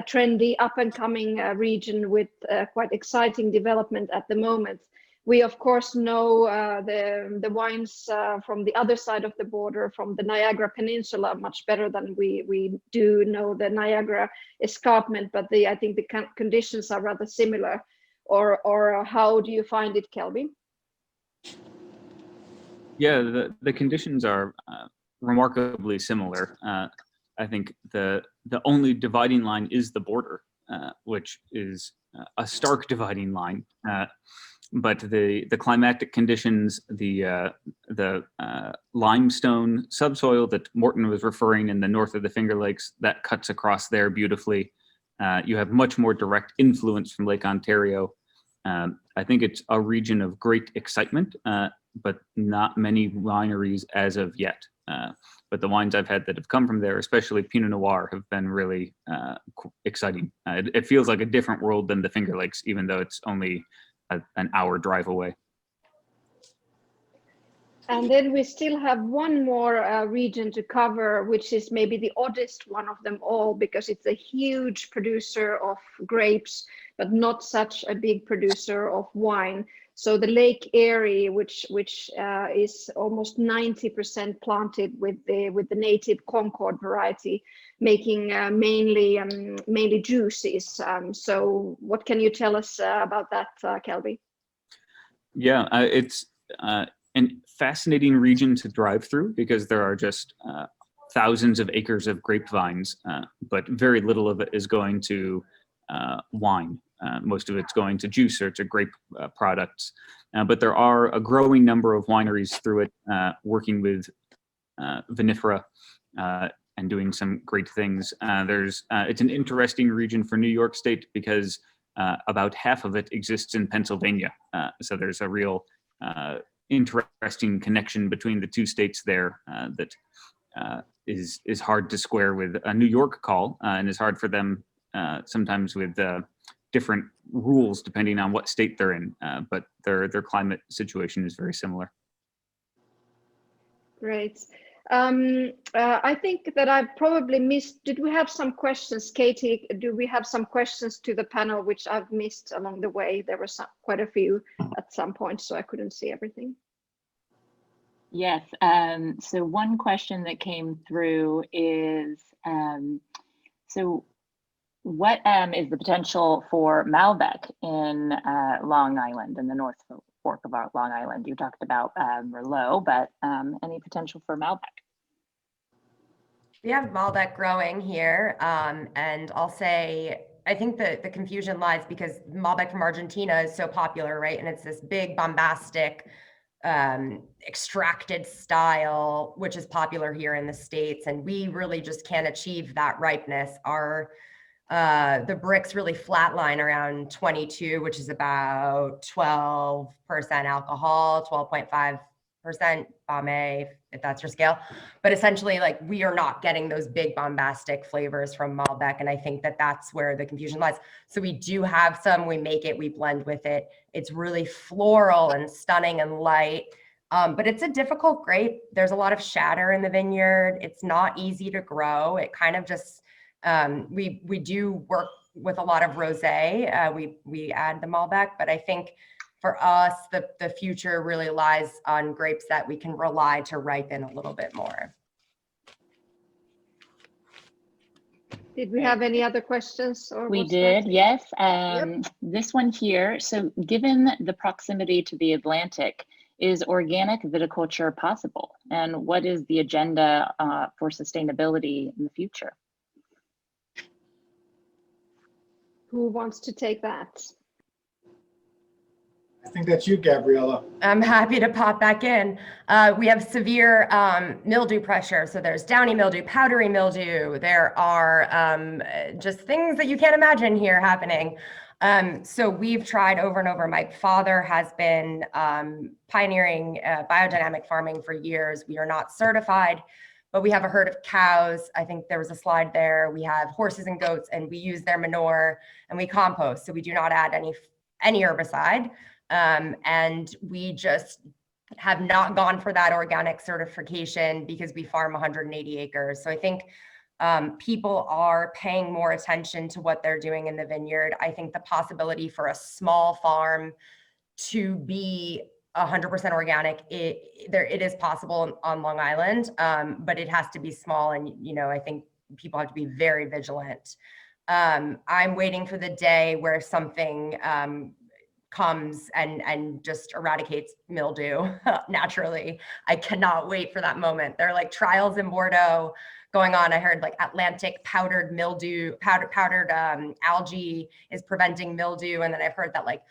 trendy, up-and-coming region with quite exciting development at the moment. We, of course, know the wines from the other side of the border, from the Niagara Peninsula, much better than we do know the Niagara Escarpment, but I think the conditions are rather similar. Or how do you find it, Kelby? Yeah, the conditions are remarkably similar. I think the only dividing line is the border, which is a stark dividing line. But the climatic conditions, the limestone subsoil that Morten was referring in the north of the Finger Lakes, that cuts across there beautifully. You have much more direct influence from Lake Ontario. I think it's a region of great excitement, but not many wineries as of yet. But the wines I've had that have come from there, especially Pinot Noir, have been really exciting. It feels like a different world than the Finger Lakes, even though it's only an hour drive away. And then we still have one more region to cover, which is maybe the oddest one of them all, because it's a huge producer of grapes, but not such a big producer of wine. So the Lake Erie, which is almost 90% planted with the native Concord variety, making mainly juices. So what can you tell us about that, Kelby? Yeah, it's a fascinating region to drive through because there are just thousands of acres of grapevines, but very little of it is going to wine. Most of it's going to juice or to grape products. But there are a growing number of wineries through it working with vinifera and doing some great things. It's an interesting region for New York State because about half of it exists in Pennsylvania. So there's a real interesting connection between the two states there that is hard to square with a New York call and is hard for them sometimes with different rules depending on what state they're in, but their climate situation is very similar. Great. I think that I probably missed, did we have some questions, Katie? Do we have some questions to the panel which I've missed along the way? There were quite a few at some point, so I couldn't see everything. Yes. So one question that came through is, so what is the potential for Malbec in Long Island, in the North Fork of Long Island? You talked about Merlot, but any potential for Malbec? We have Malbec growing here, and I'll say, I think the confusion lies because Malbec from Argentina is so popular, right? And it's this big bombastic extracted style, which is popular here in the States. And we really just can't achieve that ripeness. The bricks really flatline around 22, which is about 12% alcohol, 12.5% Bomay, if that's your scale. But essentially, like, we are not getting those big bombastic flavors from Malbec. And I think that that's where the confusion lies. So we do have some, we make it, we blend with it. It's really floral and stunning and light. But it's a difficult grape. There's a lot of shatter in the vineyard. It's not easy to grow. It kind of just, we do work with a lot of rosé. We add the Malbec, but I think for us, the future really lies on grapes that we can rely to ripen a little bit more. Did we have any other questions? Or We was did, that it? yes. Yep. This one here. So given the proximity to the Atlantic, is organic viticulture possible? And what is the agenda for sustainability in the future? Who wants to take that? I think that's you, Gabriella. I'm happy to pop back in. We have severe mildew pressure. So there's downy mildew, powdery mildew. There are just things that you can't imagine here happening. So we've tried over and over. My father has been pioneering biodynamic farming for years. We are not certified, but we have a herd of cows. I think there was a slide there. We have horses and goats, and we use their manure and we compost. So we do not add any herbicide. And we just have not gone for that organic certification because we farm 180 acres. So I think people are paying more attention to what they're doing in the vineyard. I think the possibility for a small farm to be 100% organic, it is possible on Long Island, but it has to be small. And, you know, I think people have to be very vigilant. I'm waiting for the day where something comes and just eradicates mildew naturally. I cannot wait for that moment. There are like trials in Bordeaux going on. I heard like Atlantic powdered mildew, powdered algae is preventing mildew. And then I've heard that like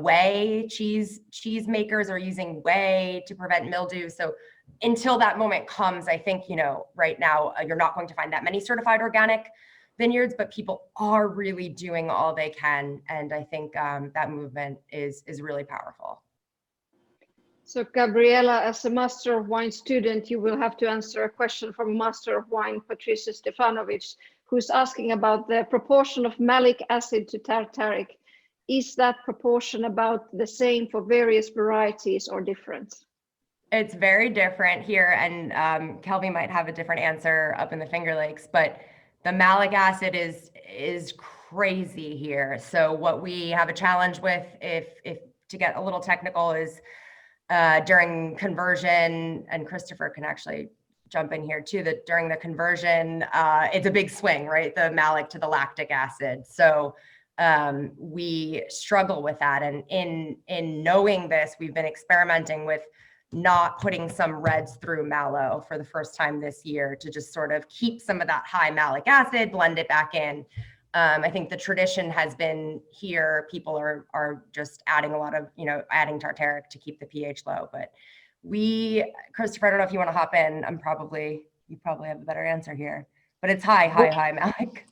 whey cheese makers are using whey to prevent mildew. So until that moment comes, I think, you know, right now you're not going to find that many certified organic vineyards, but people are really doing all they can. And I think that movement is really powerful. So Gabriella, as a Master of Wine student, you will have to answer a question from Master of Wine, Patricia Stefanovic, who's asking about the proportion of malic acid to tartaric. Is that proportion about the same for various varieties or different? It's very different here. And Kelby might have a different answer up in the Finger Lakes, but the malic acid is crazy here. So what we have a challenge with, if to get a little technical, is during conversion, and Christopher can actually jump in here too, that during the conversion, it's a big swing, right? The malic to the lactic acid. So we struggle with that. And in knowing this, we've been experimenting with not putting some reds through Malo for the first time this year to just sort of keep some of that high malic acid, blend it back in. I think the tradition has been here, people are just adding a lot of, you know, adding tartaric to keep the pH low. But Christopher, I don't know if you want to hop in. You probably have a better answer here, but it's high malic.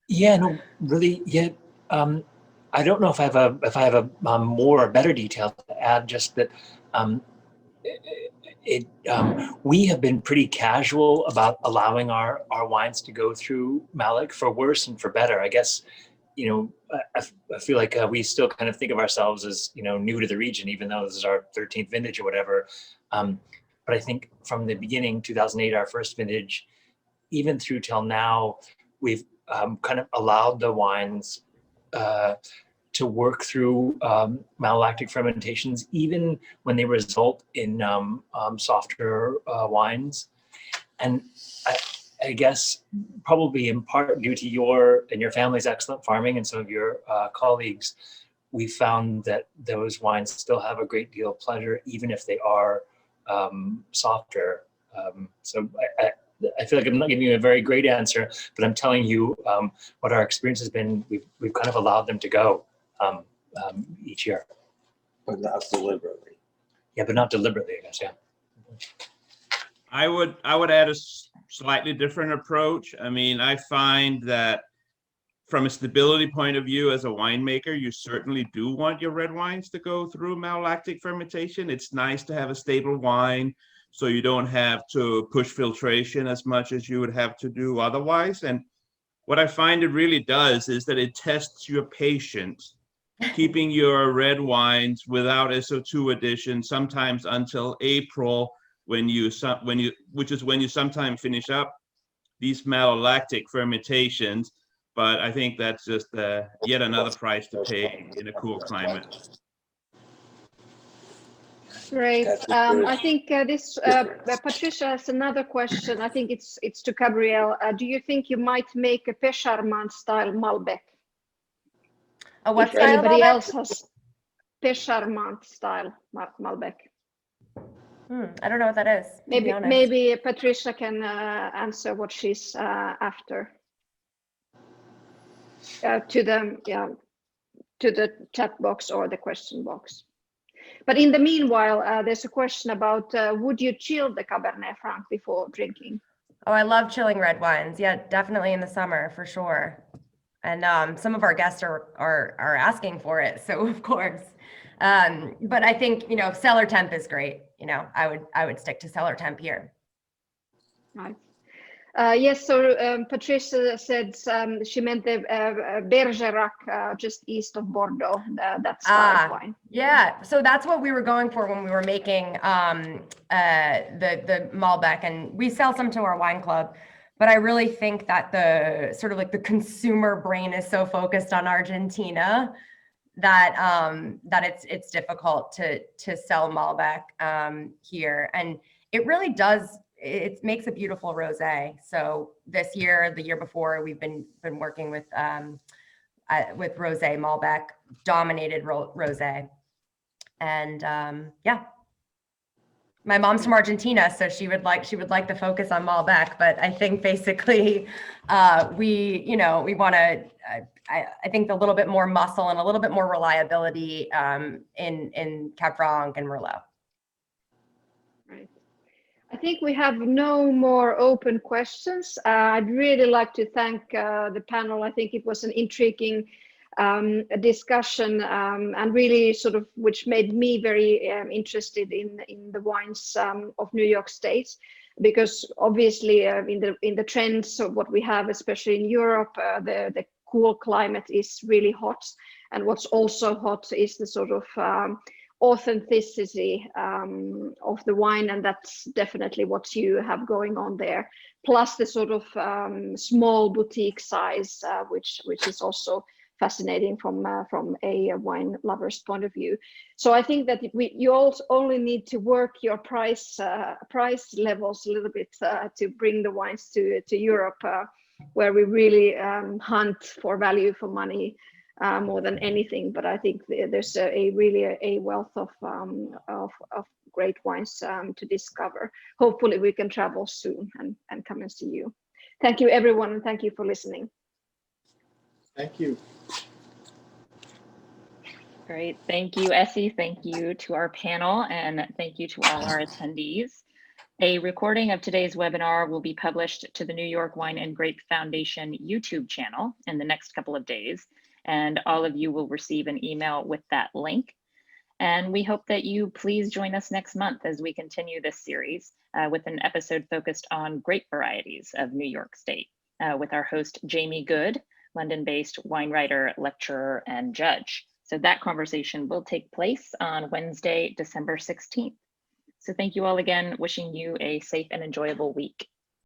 Yeah, no, really, yeah. I don't know if I have a more or better detail to add, just that we have been pretty casual about allowing our wines to go through malic, for worse and for better. I guess, you know, I feel like we still kind of think of ourselves as, you know, new to the region, even though this is our 13th vintage or whatever. But I think from the beginning, 2008, our first vintage, even through till now, we've kind of allowed the wines to work through malolactic fermentations, even when they result in softer wines. And I guess probably in part due to your and your family's excellent farming and some of your colleagues, we found that those wines still have a great deal of pleasure, even if they are softer. So I feel like I'm not giving you a very great answer, but I'm telling you what our experience has been. We've kind of allowed them to go each year. But not deliberately. Yeah, but not deliberately, I guess, yeah. I would add a slightly different approach. I mean, I find that from a stability point of view as a winemaker, you certainly do want your red wines to go through malolactic fermentation. It's nice to have a stable wine so you don't have to push filtration as much as you would have to do otherwise. And what I find it really does is that it tests your patience, keeping your red wines without SO2 addition, sometimes until April, which is when you sometimes finish up these malolactic fermentations. But I think that's just yet another price to pay in a cool climate. Great. I think Patricia has another question. I think it's to Gabrielle. Do you think you might make a Pecharmant style Malbec? What If style anybody Malbec? else has Pecharmant style Malbec. I don't know what that is. Maybe Patricia can answer what she's after. To the chat box or the question box. But in the meanwhile, there's a question about would you chill the Cabernet Franc before drinking? Oh, I love chilling red wines. Yeah, definitely in the summer for sure. And some of our guests are asking for it, so of course. But I think cellar temp is great. I would stick to cellar temp here. Right. Yes, so Patricia said she meant the Bergerac just east of Bordeaux. That's fine. Yeah, so that's what we were going for when we were making the Malbec, and we sell some to our wine club. But I really think that the sort of like the consumer brain is so focused on Argentina that it's difficult to sell Malbec here, and it really does. It makes a beautiful rosé. So this year, the year before, we've been working with rosé Malbec, dominated rosé, and yeah. My mom's from Argentina, so she would like to focus on Malbec, but I think basically we want to. I think a little bit more muscle and a little bit more reliability in Cab Franc and Merlot. Right. I think we have no more open questions. I'd really like to thank the panel. I think it was an intriguing discussion and really sort of which made me very interested in the wines of New York State, because obviously in the trends of what we have, especially in Europe, the cool climate is really hot, and what's also hot is the sort of authenticity of the wine, and that's definitely what you have going on there, plus the sort of small boutique size, which is also fascinating from a wine lover's point of view. So I think that you also only need to work your price levels a little bit to bring the wines to Europe, where we really hunt for value for money more than anything. But I think there's really a wealth of great wines to discover. Hopefully we can travel soon and come and see you. Thank you everyone, and thank you for listening. Thank you. Great. Thank you, Essi. Thank you to our panel, and thank you to all our attendees. A recording of today's webinar will be published to the New York Wine and Grape Foundation YouTube channel in the next couple of days, and all of you will receive an email with that link. And we hope that you please join us next month as we continue this series with an episode focused on grape varieties of New York State with our host, Jamie Good, London-based wine writer, lecturer, and judge. So that conversation will take place on Wednesday, December 16th. So thank you all again, wishing you a safe and enjoyable week.